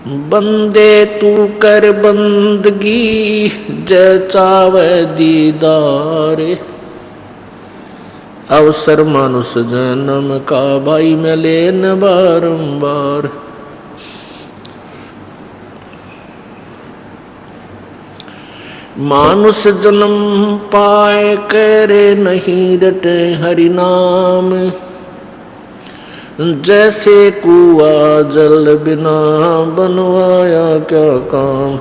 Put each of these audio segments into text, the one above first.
बंदे तू कर बंदगी जचावे दीदार। अवसर मानुष जन्म का भाई मिले न बारंबार। मानुष जन्म पाए करे नहीं रटे हरि नाम। जैसे कुआ जल बिना बनवाया क्या काम।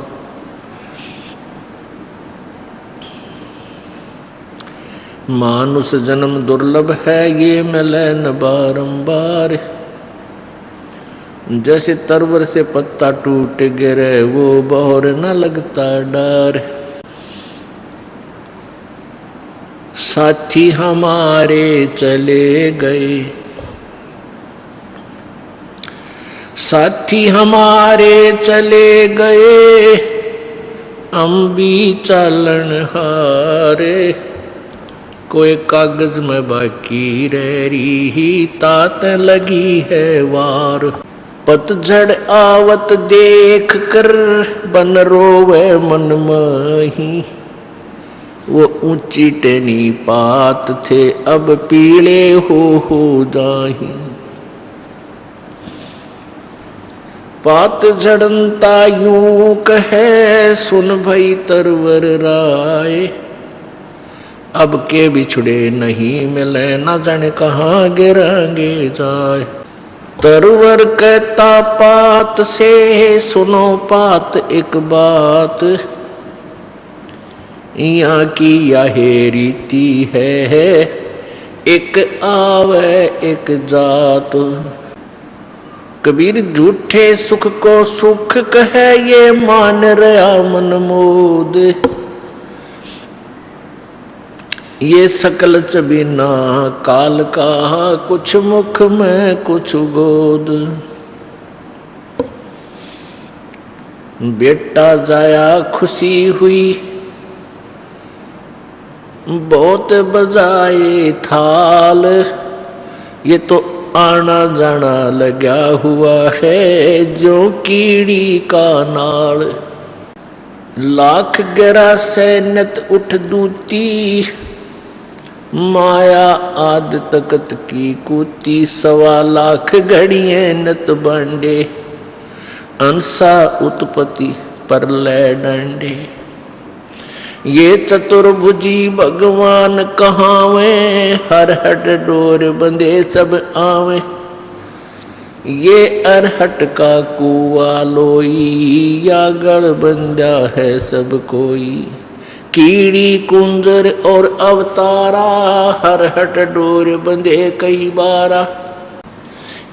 मानुष जन्म दुर्लभ है ये मिले न बारंबार। जैसे तरवर से पत्ता टूट गिरे वो बौर न लगता डर। साथी हमारे चले गए, साथी हमारे चले गए, हम भी चालन हारे। कोई कागज में बाकी रह रही तात लगी है वार। पतझड़ आवत देख कर बन रोवे मन माही। वो ऊंची टेनी पात थे अब पीले हो जाही। पात झड़नता यूं कहे सुन भई तरवर राय। अब के बिछड़े नहीं मिले न जाने कहाँ गिरांगे जाए। तरवर कहता पात से सुनो पात एक बात। यहाँ की यह रीति है एक आवे एक जात। कबीर झूठे सुख को सुख कहे ये मान रहा मन मोद। ये सकल चबीना काल का कुछ मुख में कुछ गोद। बेटा जाया खुशी हुई बहुत बजाए थाल। ये तो आना जाना लगा हुआ है जो कीड़ी का नाल। लाख गिरा से नत उठ दूती माया आद तकत की कूती। 1.25 लाख घड़िए नत बांडे अंसा उत्पत्ति पर ले डंडे। ये चतुर्भुजी भगवान कहावे हर हट डोर बंधे सब आवे। ये अरहट का कुआ लोई या गढ़ बंजा है सब कोई। कीड़ी कुंजर और अवतारा हर हट डोर बंधे कई बारा।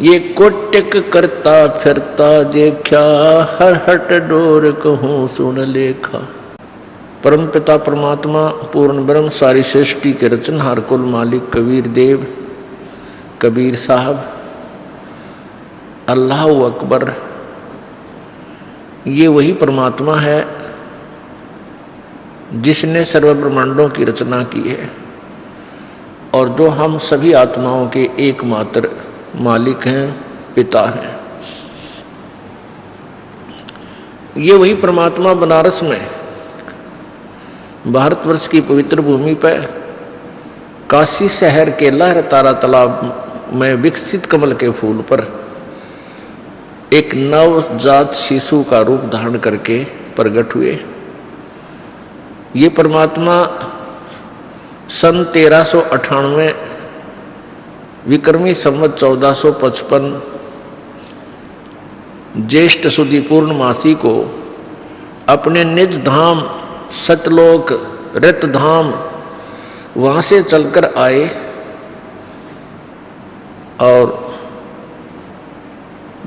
ये कोटिक करता फिरता देखा हर हट डोर कहूँ सुन लेखा। परमपिता परमात्मा पूर्ण ब्रह्म सारी सृष्टि के रचनहार कुल मालिक कबीर देव कबीर साहब अल्लाह अकबर। ये वही परमात्मा है जिसने सर्व ब्रह्मांडों की रचना की है और जो हम सभी आत्माओं के एकमात्र मालिक हैं पिता हैं। ये वही परमात्मा बनारस में भारतवर्ष की पवित्र भूमि पर काशी शहर के लहर तारा तालाब में विकसित कमल के फूल पर एक नवजात शिशु का रूप धारण करके प्रकट हुए। ये परमात्मा सन 1398 विक्रमी संवत 1455 ज्येष्ठ सुदी पूर्णमासी को अपने निज धाम सतलोक रतधाम वहां से चलकर आए और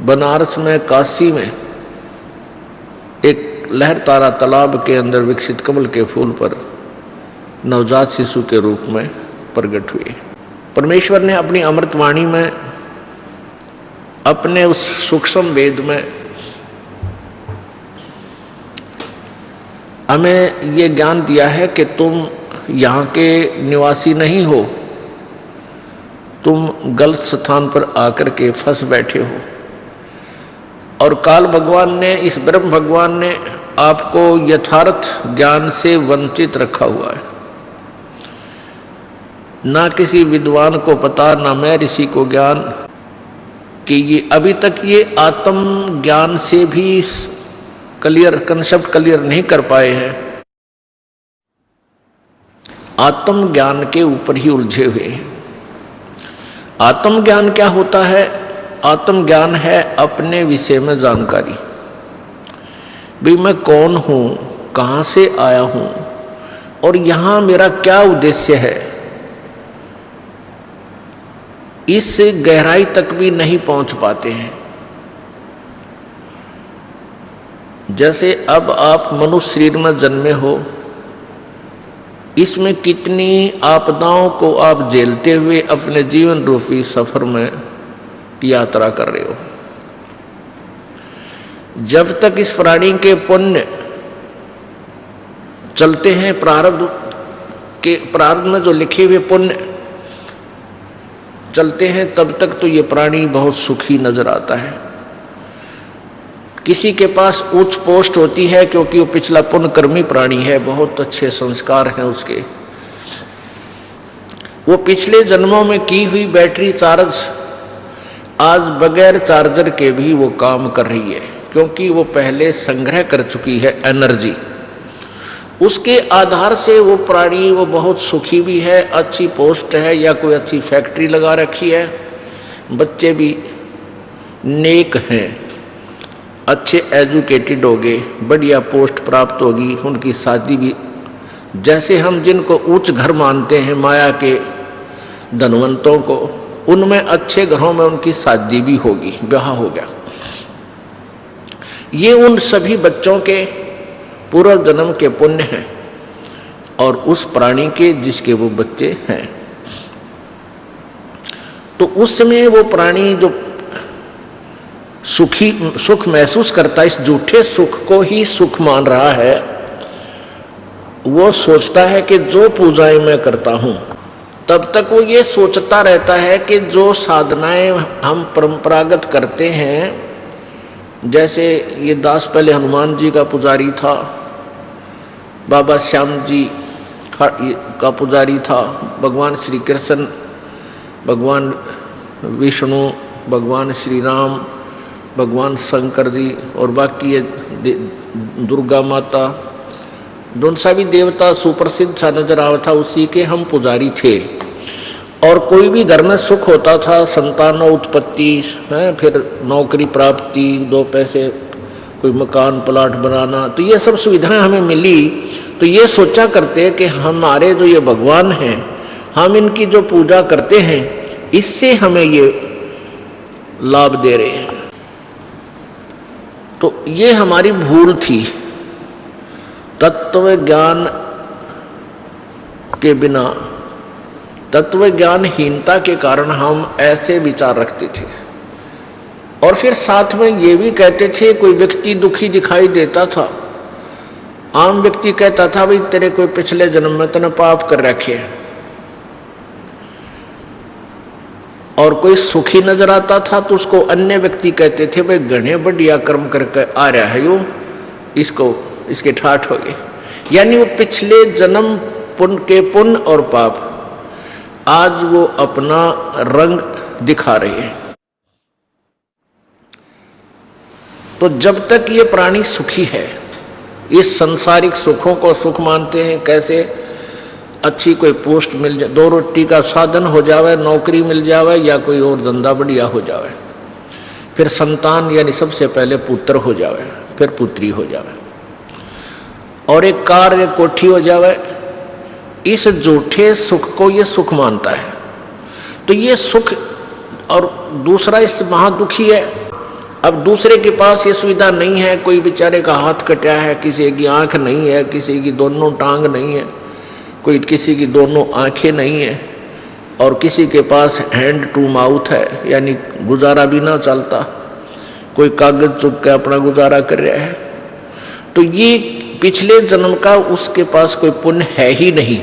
बनारस में काशी में एक लहर तारा तालाब के अंदर विकसित कमल के फूल पर नवजात शिशु के रूप में प्रकट हुए। परमेश्वर ने अपनी अमृतवाणी में अपने उस सूक्ष्म वेद में हमें ये ज्ञान दिया है कि तुम यहाँ के निवासी नहीं हो, तुम गलत स्थान पर आकर के फंस बैठे हो। और काल भगवान ने, इस ब्रह्म भगवान ने आपको यथार्थ ज्ञान से वंचित रखा हुआ है। ना किसी विद्वान को पता, ना मैं ऋषि को ज्ञान कि ये अभी तक ये आत्म ज्ञान से भी क्लियर कंसेप्ट क्लियर नहीं कर पाए हैं, आत्म ज्ञान के ऊपर ही उलझे हुए हैं। आत्म ज्ञान क्या होता है? आत्म ज्ञान है अपने विषय में जानकारी, भाई मैं कौन हूं, कहां से आया हूं और यहां मेरा क्या उद्देश्य है। इस गहराई तक भी नहीं पहुंच पाते हैं। जैसे अब आप मनुष्य शरीर में जन्मे हो, इसमें कितनी आपदाओं को आप झेलते हुए अपने जीवन रूपी सफर में यात्रा कर रहे हो। जब तक इस प्राणी के पुण्य चलते हैं, प्रारब्ध में जो लिखे हुए पुण्य चलते हैं, तब तक तो ये प्राणी बहुत सुखी नजर आता है। किसी के पास उच्च पोस्ट होती है क्योंकि वो पिछला पुण्यकर्मी प्राणी है, बहुत अच्छे संस्कार हैं उसके, वो पिछले जन्मों में की हुई बैटरी चार्ज आज बगैर चार्जर के भी वो काम कर रही है, क्योंकि वो पहले संग्रह कर चुकी है एनर्जी। उसके आधार से वो प्राणी वो बहुत सुखी भी है, अच्छी पोस्ट है या कोई अच्छी फैक्ट्री लगा रखी है, बच्चे भी नेक हैं, अच्छे एजुकेटेड हो गए, बढ़िया पोस्ट प्राप्त होगी, उनकी शादी भी, जैसे हम जिनको उच्च घर मानते हैं माया के धनवंतों को, उनमें अच्छे घरों में उनकी शादी भी होगी, ब्याह हो गया। ये उन सभी बच्चों के पूर्व जन्म के पुण्य हैं और उस प्राणी के जिसके वो बच्चे हैं। तो उस समय वो प्राणी जो सुख महसूस करता है, इस झूठे सुख को ही सुख मान रहा है, वो सोचता है कि जो पूजाएं मैं करता हूं, तब तक वो ये सोचता रहता है कि जो साधनाएं हम परंपरागत करते हैं, जैसे ये दास पहले हनुमान जी का पुजारी था, बाबा श्याम जी का पुजारी था, भगवान श्री कृष्ण, भगवान विष्णु, भगवान श्री राम, भगवान शंकर जी और बाकी ये दुर्गा माता, दोनों सभी देवता सुप्रसिद्ध सा नजर आ था, उसी के हम पुजारी थे। और कोई भी घर में सुख होता था, संतान उत्पत्ति है, फिर नौकरी प्राप्ति, दो पैसे, कोई मकान प्लाट बनाना, तो ये सब सुविधाएं हमें मिली, तो ये सोचा करते कि हमारे जो ये भगवान हैं, हम इनकी जो पूजा करते हैं, इससे हमें ये लाभ दे रहे हैं। तो ये हमारी भूल थी। तत्व ज्ञान के बिना, तत्व ज्ञानहीनता के कारण हम ऐसे विचार रखते थे। और फिर साथ में ये भी कहते थे, कोई व्यक्ति दुखी दिखाई देता था, आम व्यक्ति कहता था भाई तेरे कोई पिछले जन्म में तूने पाप कर रखे, और कोई सुखी नजर आता था तो उसको अन्य व्यक्ति कहते थे भाई घने बढ़िया कर्म करके आ रहा है यो, इसको इसके ठाठ हो गए। यानी वो पिछले जन्म पुण्य और पाप आज वो अपना रंग दिखा रहे हैं। तो जब तक ये प्राणी सुखी है, इस संसारिक सुखों को सुख मानते हैं, कैसे अच्छी कोई पोस्ट मिल जाए, दो रोटी का साधन हो जावे, नौकरी मिल जावे या कोई और धंधा बढ़िया हो जावे, फिर संतान यानी सबसे पहले पुत्र हो जावे, फिर पुत्री हो जावे, और एक कार एक कोठी हो जावे, इस झूठे सुख को ये सुख मानता है। तो ये सुख, और दूसरा इस महादुखी है। अब दूसरे के पास ये सुविधा नहीं है, कोई बेचारे का हाथ कटा है, किसी की आंख नहीं है, किसी की दोनों टांग नहीं है, कोई किसी की दोनों आंखें नहीं है, और किसी के पास हैंड टू माउथ है, यानी गुजारा भी ना चलता, कोई कागज चुप के अपना गुजारा कर रहा है। तो ये पिछले जन्म का उसके पास कोई पुण्य है ही नहीं।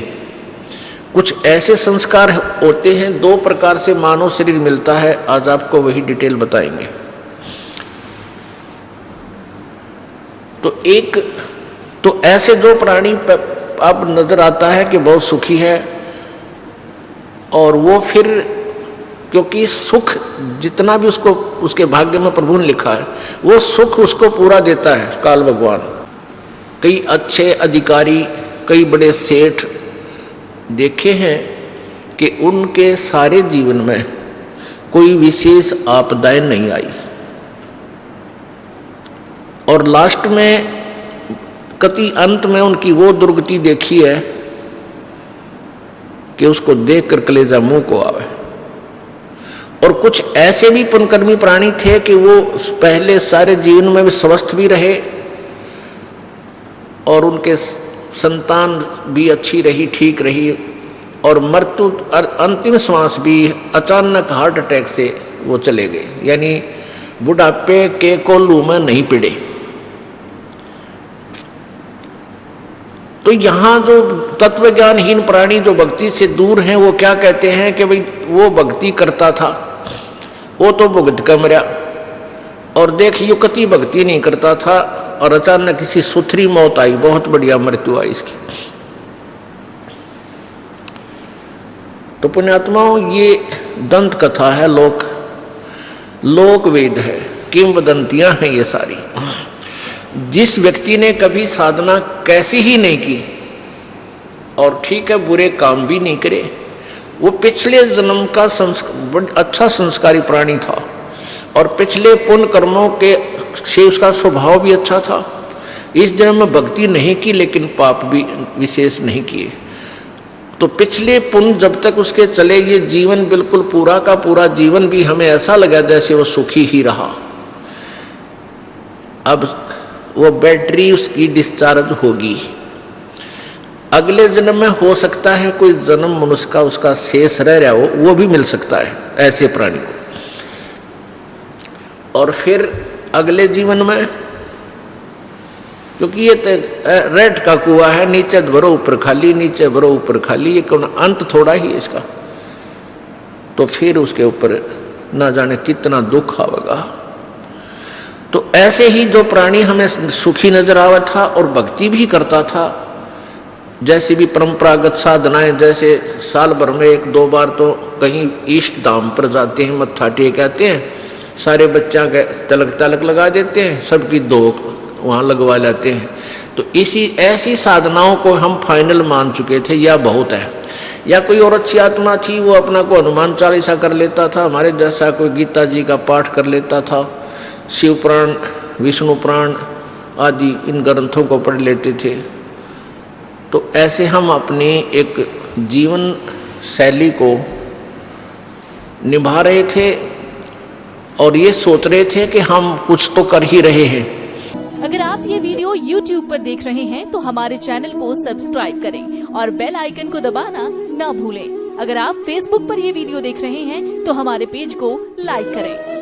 कुछ ऐसे संस्कार होते हैं, दो प्रकार से मानव शरीर मिलता है, आज आपको वही डिटेल बताएंगे। तो ऐसे जो प्राणी अब नजर आता है कि बहुत सुखी है, और वो फिर क्योंकि सुख जितना भी उसके भाग्य में प्रभु ने लिखा है वो सुख उसको पूरा देता है काल भगवान। कई अच्छे अधिकारी, कई बड़े सेठ देखे हैं कि उनके सारे जीवन में कोई विशेष आपदाएं नहीं आई, और लास्ट में कति अंत में उनकी वो दुर्गति देखी है कि उसको देखकर कलेजा मुंह को आवे। और कुछ ऐसे भी पुण्यकर्मी प्राणी थे कि वो पहले सारे जीवन में भी स्वस्थ भी रहे और उनके संतान भी अच्छी रही, ठीक रही, और मृत्यु अंतिम श्वास भी अचानक हार्ट अटैक से वो चले गए, यानी बुढ़ापे के कोल्लू में नहीं पिड़े। तो यहाँ जो तत्व ज्ञानहीन प्राणी जो भक्ति से दूर हैं वो क्या कहते हैं कि भाई वो भक्ति करता था, वो तो भुगत कर मरा, और देख युक्ति भक्ति नहीं करता था और अचानक किसी सुथरी मौत आई, बहुत बढ़िया मृत्यु आई इसकी। तो पुण्यात्माओं, ये दंत कथा है, लोक वेद है, किंवदंतियां हैं ये सारी। जिस व्यक्ति ने कभी साधना कैसी ही नहीं की और ठीक है बुरे काम भी नहीं करे, वो पिछले जन्म का अच्छा संस्कारी प्राणी था और पिछले पुण्य कर्मों के से उसका स्वभाव भी अच्छा था। इस जन्म में भक्ति नहीं की लेकिन पाप भी विशेष नहीं किए, तो पिछले पुण्य जब तक उसके चले ये जीवन बिल्कुल पूरा का पूरा जीवन भी हमें ऐसा लगा जैसे वो सुखी ही रहा। अब वो बैटरी उसकी डिस्चार्ज होगी, अगले जन्म में हो सकता है कोई जन्म मनुष्य का उसका शेष रह रहा हो, वो भी मिल सकता है ऐसे प्राणी को। और फिर अगले जीवन में, क्योंकि ये रेट का कुआं है, नीचे भरो ऊपर खाली, नीचे भरो ऊपर खाली, ये कौन अंत थोड़ा ही है इसका। तो फिर उसके ऊपर ना जाने कितना दुख आवेगा। तो ऐसे ही जो प्राणी हमें सुखी नजर आवा था और भक्ति भी करता था, जैसे भी परंपरागत साधनाएं, जैसे साल भर में 1-2 बार तो कहीं इष्ट धाम पर जाते हैं, मत्था टेक आते हैं, सारे बच्चा के तलक लगा देते हैं, सबकी धोक वहाँ लगवा लेते हैं। तो ऐसी साधनाओं को हम फाइनल मान चुके थे, या बहुत है। या कोई और अच्छी आत्मा थी, वो अपना को हनुमान चालीसा कर लेता था, हमारे जैसा कोई गीता जी का पाठ कर लेता था, शिव पुराण, विष्णु पुराण आदि इन ग्रंथों को पढ़ लेते थे। तो ऐसे हम अपनी एक जीवन शैली को निभा रहे थे और ये सोच रहे थे कि हम कुछ तो कर ही रहे हैं। अगर आप ये वीडियो YouTube पर देख रहे हैं तो हमारे चैनल को सब्सक्राइब करें और बेल आइकन को दबाना ना भूलें। अगर आप Facebook पर ये वीडियो देख रहे हैं तो हमारे पेज को लाइक करें।